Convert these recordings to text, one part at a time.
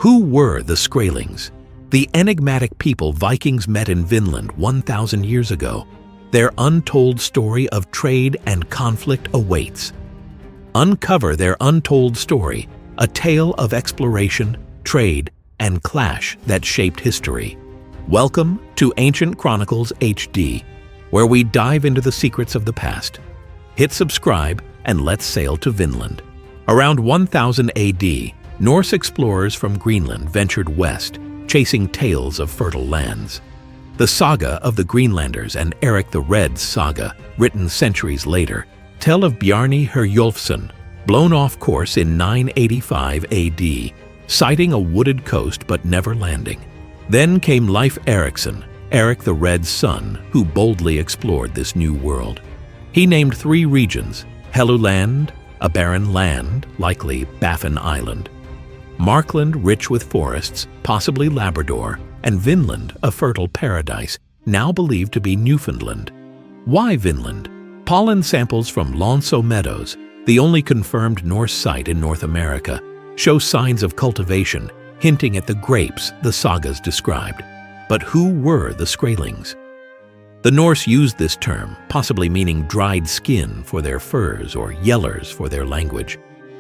Who were the Skraelings? The enigmatic people Vikings met in Vinland 1,000 years ago. Their untold story of trade and conflict awaits. Uncover their untold story, a tale of exploration, trade, and clash that shaped history. Welcome to Ancient Chronicles HD, where we dive into the secrets of the past. Hit subscribe and let's sail to Vinland. Around 1000 AD, Norse explorers from Greenland ventured west, chasing tales of fertile lands. The saga of the Greenlanders and Eric the Red's saga, written centuries later, tell of Bjarni Herjolfsson, blown off course in 985 AD, sighting a wooded coast but never landing. Then came Leif Erikson, Eric the Red's son, who boldly explored this new world. He named 3 regions: Helluland, a barren land, likely Baffin Island; Markland, rich with forests, possibly Labrador; and Vinland, a fertile paradise, now believed to be Newfoundland. Why Vinland? Pollen samples from Lonso Meadows, the only confirmed Norse site in North America, show signs of cultivation, hinting at the grapes the sagas described. But who were the Skraelings? The Norse used this term, possibly meaning dried skin for their furs or yellers for their language,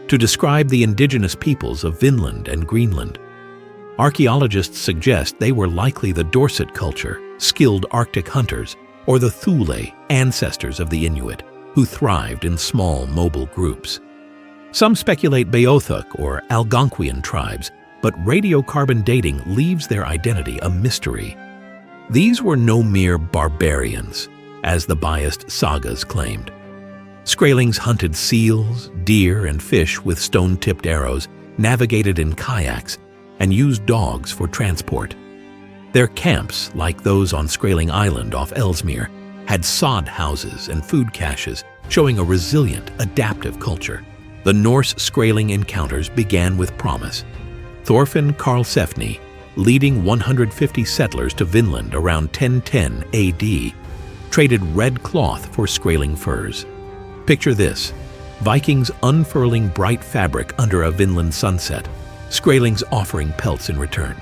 to describe the indigenous peoples of Vinland and Greenland. Archaeologists suggest they were likely the Dorset culture, skilled Arctic hunters, or the Thule, ancestors of the Inuit, who thrived in small, mobile groups. Some speculate Beothuk or Algonquian tribes, but radiocarbon dating leaves their identity a mystery. These were no mere barbarians, as the biased sagas claimed. Skraelings hunted seals, deer, and fish with stone-tipped arrows, navigated in kayaks, and used dogs for transport. Their camps, like those on Skraeling Island off Ellesmere, had sod houses and food caches, showing a resilient, adaptive culture. The Norse Skraeling encounters began with promise. Thorfinn Karlsefni, leading 150 settlers to Vinland around 1010 AD, traded red cloth for Skraeling furs. Picture this: Vikings unfurling bright fabric under a Vinland sunset, Skraelings offering pelts in return.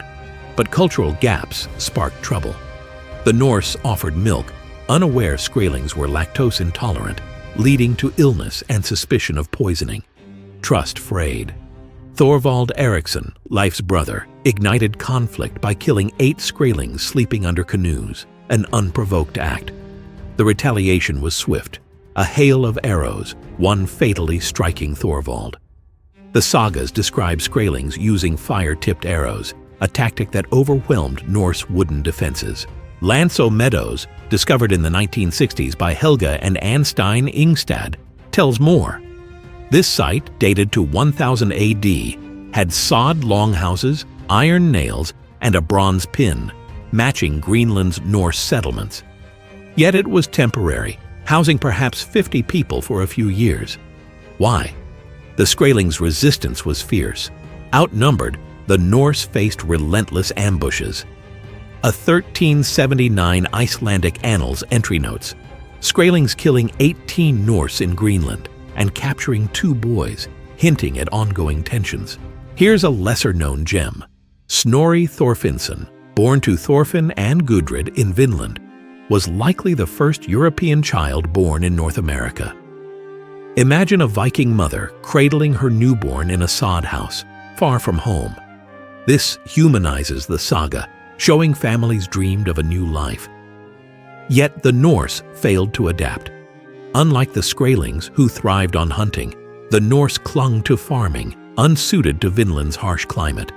But cultural gaps sparked trouble. The Norse offered milk, unaware Skraelings were lactose intolerant, leading to illness and suspicion of poisoning. Trust frayed. Thorvald Eriksson, Leif's brother, ignited conflict by killing 8 Skraelings sleeping under canoes, an unprovoked act. The retaliation was swift. A hail of arrows, one fatally striking Thorvald. The sagas describe Skraelings using fire-tipped arrows, a tactic that overwhelmed Norse wooden defenses. Lonso Meadows, discovered in the 1960s by Helga and Anstein Ingstad, tells more. This site, dated to 1000 AD, had sod longhouses, iron nails, and a bronze pin, matching Greenland's Norse settlements. Yet it was temporary, housing perhaps 50 people for a few years. Why? The Skraelings' resistance was fierce. Outnumbered, the Norse faced relentless ambushes. A 1379 Icelandic Annals entry notes Skraelings killing 18 Norse in Greenland and capturing 2 boys, hinting at ongoing tensions. Here's a lesser-known gem. Snorri Thorfinnsson, born to Thorfinn and Gudrid in Vinland, was likely the first European child born in North America. Imagine a Viking mother cradling her newborn in a sod house, far from home. This humanizes the saga, showing families dreamed of a new life. Yet the Norse failed to adapt. Unlike the Skraelings, who thrived on hunting, the Norse clung to farming, unsuited to Vinland's harsh climate.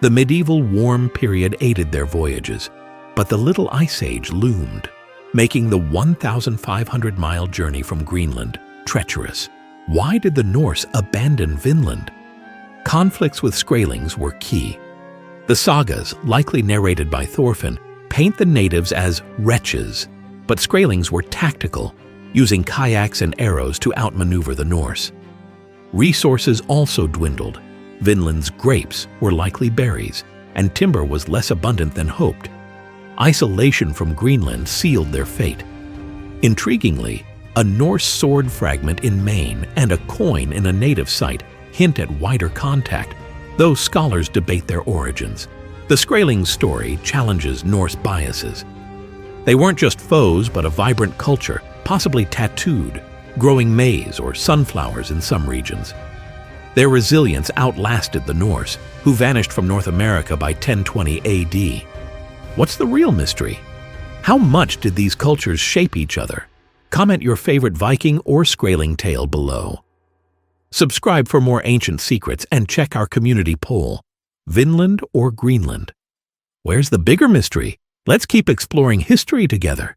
The medieval warm period aided their voyages, but the Little Ice Age loomed, making the 1,500-mile journey from Greenland treacherous. Why did the Norse abandon Vinland? Conflicts with Skraelings were key. The sagas, likely narrated by Thorfinn, paint the natives as wretches, but Skraelings were tactical, using kayaks and arrows to outmaneuver the Norse. Resources also dwindled. Vinland's grapes were likely berries, and timber was less abundant than hoped. Isolation from Greenland sealed their fate. Intriguingly, a Norse sword fragment in Maine and a coin in a native site hint at wider contact, though scholars debate their origins. The Skraelings story challenges Norse biases. They weren't just foes, but a vibrant culture, possibly tattooed, growing maize or sunflowers in some regions. Their resilience outlasted the Norse, who vanished from North America by 1020 AD. What's the real mystery? How much did these cultures shape each other? Comment your favorite Viking or Skraeling tale below. Subscribe for more ancient secrets and check our community poll. Vinland or Greenland? Where's the bigger mystery? Let's keep exploring history together.